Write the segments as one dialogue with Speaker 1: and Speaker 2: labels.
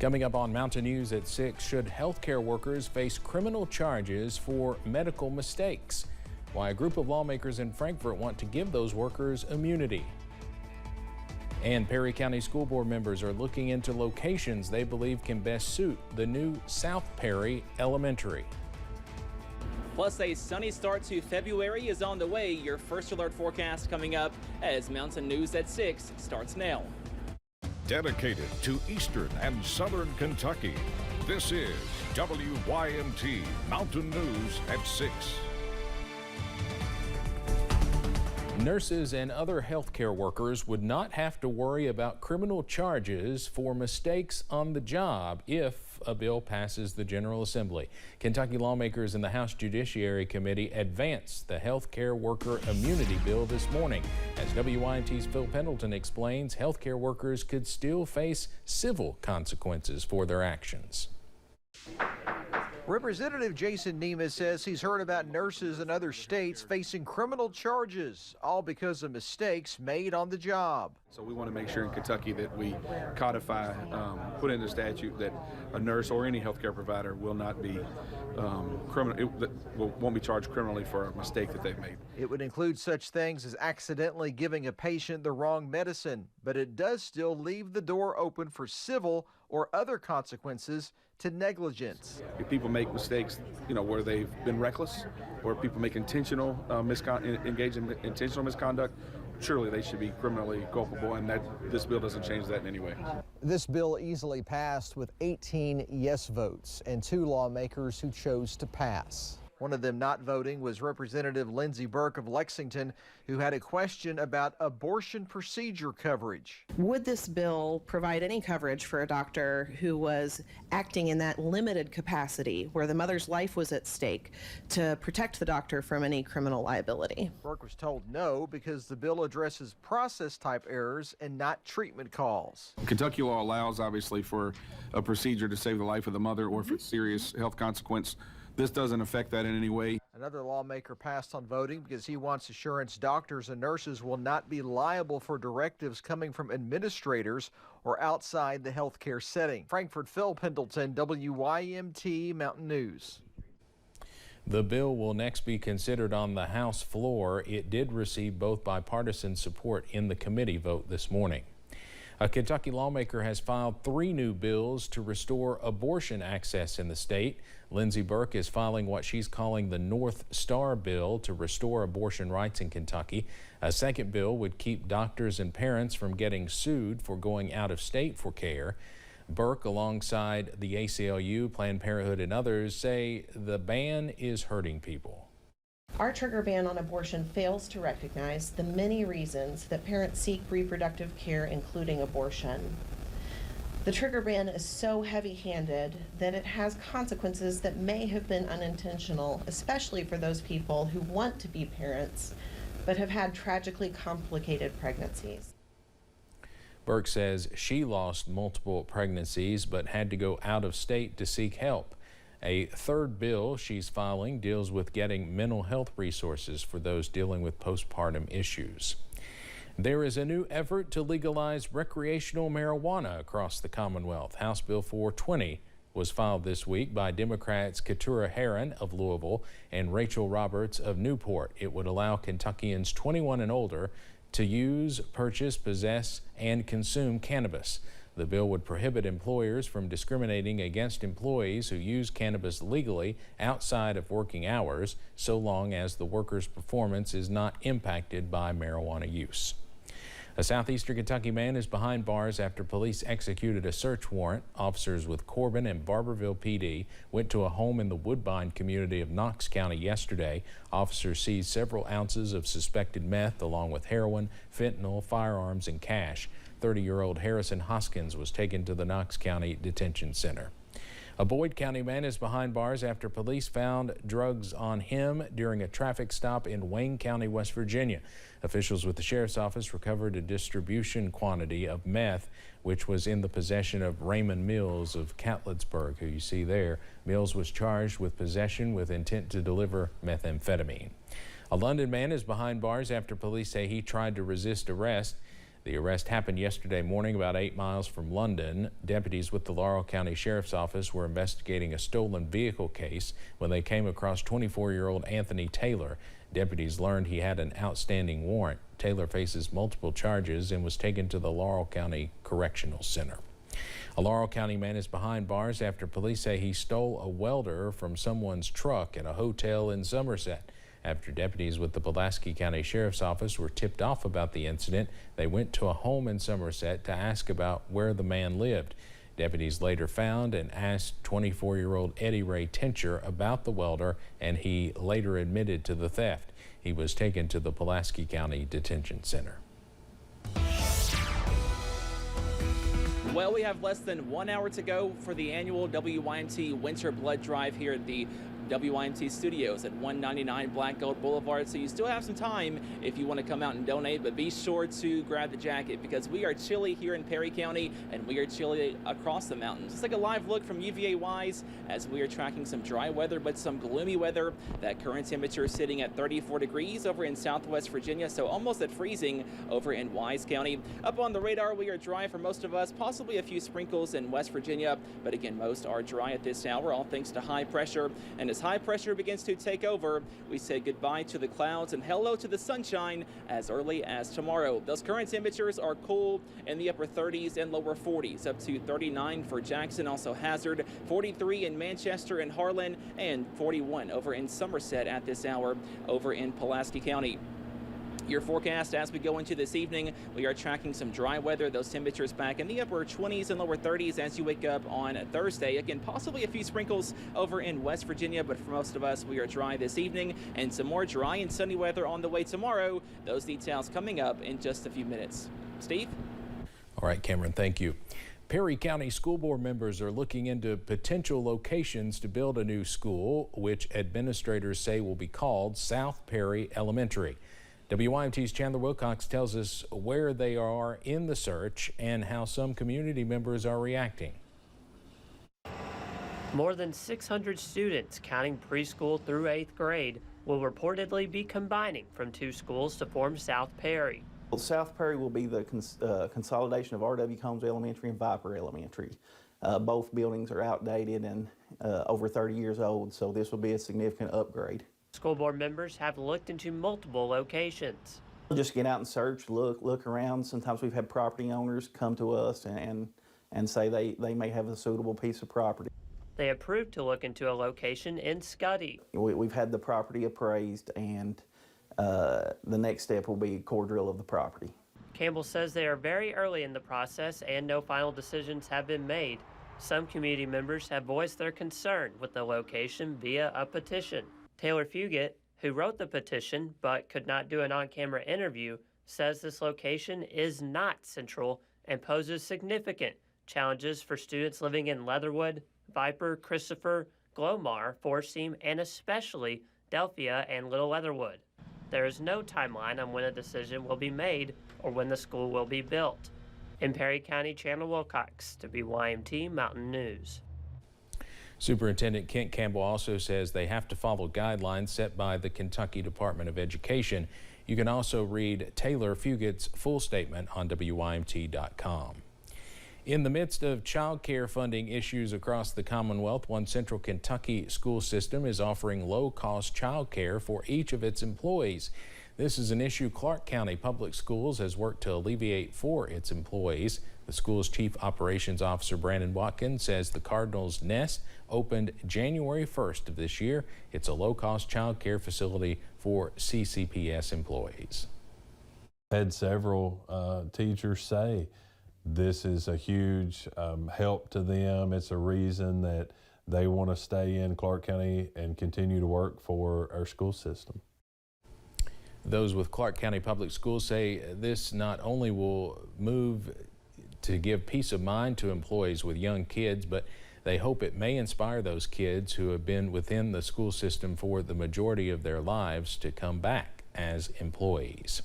Speaker 1: Coming up on Mountain News at 6, should healthcare workers face criminal charges for medical mistakes? Why a group of lawmakers in Frankfort want to give those workers immunity. And Perry County School Board members are looking into locations they believe can best suit the new South Perry Elementary.
Speaker 2: Plus, a sunny start to February is on the way. Your first alert forecast coming up as Mountain News at 6 starts now.
Speaker 3: Dedicated to Eastern and Southern Kentucky, this is WYMT Mountain News at 6.
Speaker 1: Nurses and other healthcare workers would not have to worry about criminal charges for mistakes on the job if a bill passes the General Assembly. Kentucky lawmakers in the House Judiciary Committee advanced the healthcare worker immunity bill this morning. As WYMT's Phil Pendleton explains, healthcare workers could still face civil consequences for their actions.
Speaker 4: Representative Jason Nemeth says he's heard about nurses in other states facing criminal charges, all because of mistakes made on the job.
Speaker 5: So we want to make sure in Kentucky that we codify, put into statute that a nurse or any healthcare provider will not be won't be charged criminally for a mistake that they've made.
Speaker 4: It would include such things as accidentally giving a patient the wrong medicine, but it does still leave the door open for civil or other consequences to negligence.
Speaker 5: If people make mistakes, where they've been reckless, or people make intentional engage in intentional misconduct, surely they should be criminally culpable, and this bill doesn't change that in any way.
Speaker 4: This bill easily passed with 18 yes votes and 2 lawmakers who chose to pass. One of them not voting was Representative Lindsey Burke of Lexington, who had a question about abortion procedure coverage.
Speaker 6: Would this bill provide any coverage for a doctor who was acting in that limited capacity where the mother's life was at stake to protect the doctor from any criminal liability?
Speaker 4: Burke was told no because the bill addresses process-type errors and not treatment calls.
Speaker 5: Kentucky law allows, obviously, for a procedure to save the life of the mother or for serious health consequence. This doesn't affect that in any way.
Speaker 4: Another lawmaker passed on voting because he wants assurance doctors and nurses will not be liable for directives coming from administrators or outside the healthcare setting. Frankfort, Phil Pendleton, WYMT Mountain News.
Speaker 1: The bill will next be considered on the House floor. It did receive both bipartisan support in the committee vote this morning. A Kentucky lawmaker has filed 3 new bills to restore abortion access in the state. Lindsey Burke is filing what she's calling the North Star bill to restore abortion rights in Kentucky. A second bill would keep doctors and parents from getting sued for going out of state for care. Burke, alongside the ACLU, Planned Parenthood, and others, say the ban is hurting people.
Speaker 6: Our trigger ban on abortion fails to recognize the many reasons that parents seek reproductive care, including abortion. The trigger ban is so heavy-handed that it has consequences that may have been unintentional, especially for those people who want to be parents but have had tragically complicated pregnancies.
Speaker 1: Burke says she lost multiple pregnancies but had to go out of state to seek help. A third bill she's filing deals with getting mental health resources for those dealing with postpartum issues. There is a new effort to legalize recreational marijuana across the Commonwealth. House Bill 420 was filed this week by Democrats Keturah Herron of Louisville and Rachel Roberts of Newport. It would allow Kentuckians 21 and older to use, purchase, possess, and consume cannabis. The bill would prohibit employers from discriminating against employees who use cannabis legally outside of working hours, so long as the worker's performance is not impacted by marijuana use. A southeastern Kentucky man is behind bars after police executed a search warrant. Officers with Corbin and Barberville PD went to a home in the Woodbine community of Knox County yesterday. Officers seized several ounces of suspected meth along with heroin, fentanyl, firearms, and cash. 30-year-old Harrison Hoskins was taken to the Knox County Detention Center. A Boyd County man is behind bars after police found drugs on him during a traffic stop in Wayne County, West Virginia. Officials with the sheriff's office recovered a distribution quantity of meth, which was in the possession of Raymond Mills of Catlettsburg, who you see there. Mills was charged with possession with intent to deliver methamphetamine. A London man is behind bars after police say he tried to resist arrest. The arrest happened yesterday morning about 8 miles from London. Deputies with the Laurel County Sheriff's Office were investigating a stolen vehicle case when they came across 24-year-old Anthony Taylor. Deputies learned he had an outstanding warrant. Taylor faces multiple charges and was taken to the Laurel County Correctional Center. A Laurel County man is behind bars after police say he stole a welder from someone's truck at a hotel in Somerset. After deputies with the Pulaski County Sheriff's Office were tipped off about the incident, they went to a home in Somerset to ask about where the man lived. Deputies later found and asked 24-year-old Eddie Ray Tincher about the welder, and he later admitted to the theft. He was taken to the Pulaski County Detention Center.
Speaker 2: Well, we have less than 1 hour to go for the annual WYMT Winter Blood Drive here at the WYMT Studios at 199 Black Gold Boulevard, so you still have some time if you want to come out and donate, but be sure to grab the jacket because we are chilly here in Perry County and we are chilly across the mountains. It's like a live look from UVA Wise as we are tracking some dry weather but some gloomy weather. That current temperature is sitting at 34 degrees over in Southwest Virginia, so almost at freezing over in Wise County. Up on the radar, we are dry for most of us, possibly a few sprinkles in West Virginia, but again, most are dry at this hour, all thanks to high pressure. And as high pressure begins to take over, we say goodbye to the clouds and hello to the sunshine as early as tomorrow. Those current temperatures are cool in the upper 30s and lower 40s, up to 39 for Jackson, also Hazard, 43 in Manchester and Harlan, and 41 over in Somerset at this hour over in Pulaski County. Your forecast as we go into this evening, we are tracking some dry weather. Those temperatures back in the upper 20s and lower 30s as you wake up on Thursday. Again, possibly a few sprinkles over in West Virginia, but for most of us, we are dry this evening and some more dry and sunny weather on the way tomorrow. Those details coming up in just a few minutes. Steve?
Speaker 1: All right, Cameron, thank you. Perry County School Board members are looking into potential locations to build a new school, which administrators say will be called South Perry Elementary. WYMT's Chandler Wilcox tells us where they are in the search and how some community members are reacting.
Speaker 7: More than 600 students, counting preschool through 8th grade, will reportedly be combining from two schools to form South Perry.
Speaker 8: Well, South Perry will be the consolidation of R.W. Combs Elementary and Viper Elementary. Both buildings are outdated and over 30 years old, so this will be a significant upgrade.
Speaker 7: School board members have looked into multiple locations.
Speaker 8: We'll just get out and search, look around. Sometimes we've had property owners come to us and say they may have a suitable piece of property.
Speaker 7: They approved to look into a location in Scuddy.
Speaker 8: We've had the property appraised, and the next step will be core drill of the property.
Speaker 7: Campbell says they are very early in the process and no final decisions have been made. Some community members have voiced their concern with the location via a petition. Taylor Fugit, who wrote the petition but could not do an on-camera interview, says this location is not central and poses significant challenges for students living in Leatherwood, Viper, Christopher, Glomar, Forseam, and especially Delphia and Little Leatherwood. There is no timeline on when a decision will be made or when the school will be built. In Perry County, Chandler Wilcox, WYMT Mountain News.
Speaker 1: Superintendent Kent Campbell also says they have to follow guidelines set by the Kentucky Department of Education. You can also read Taylor Fugit's full statement on WYMT.com. In the midst of child care funding issues across the Commonwealth, one Central Kentucky school system is offering low-cost child care for each of its employees. This is an issue Clark County Public Schools has worked to alleviate for its employees. The school's Chief Operations Officer Brandon Watkins says the Cardinal's Nest opened January 1st of this year. It's a low-cost child care facility for CCPS employees.
Speaker 9: Had several teachers say this is a huge help to them. It's a reason that they want to stay in Clark County and continue to work for our school system.
Speaker 1: Those with Clark County Public Schools say this not only will move to give peace of mind to employees with young kids, but they hope it may inspire those kids who have been within the school system for the majority of their lives to come back as employees.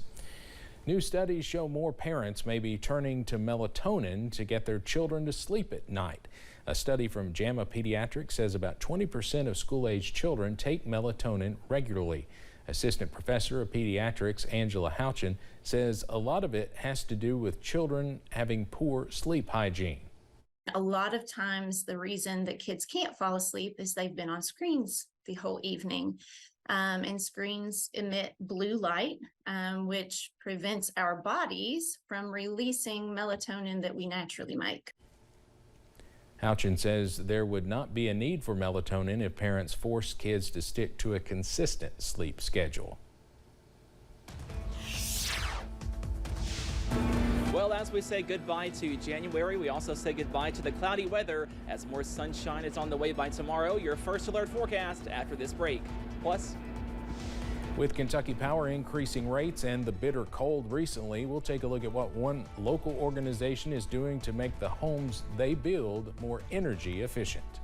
Speaker 1: New studies show more parents may be turning to melatonin to get their children to sleep at night. A study from JAMA Pediatrics says about 20% of school-age children take melatonin regularly. Assistant Professor of Pediatrics Angela Houchin says a lot of it has to do with children having poor sleep hygiene.
Speaker 10: A lot of times the reason that kids can't fall asleep is they've been on screens the whole evening. And screens emit blue light, which prevents our bodies from releasing melatonin that we naturally make.
Speaker 1: Houchin says there would not be a need for melatonin if parents forced kids to stick to a consistent sleep schedule.
Speaker 2: Well, as we say goodbye to January, we also say goodbye to the cloudy weather as more sunshine is on the way by tomorrow. Your first alert forecast after this break. Plus,
Speaker 1: with Kentucky Power increasing rates and the bitter cold recently, we'll take a look at what one local organization is doing to make the homes they build more energy efficient.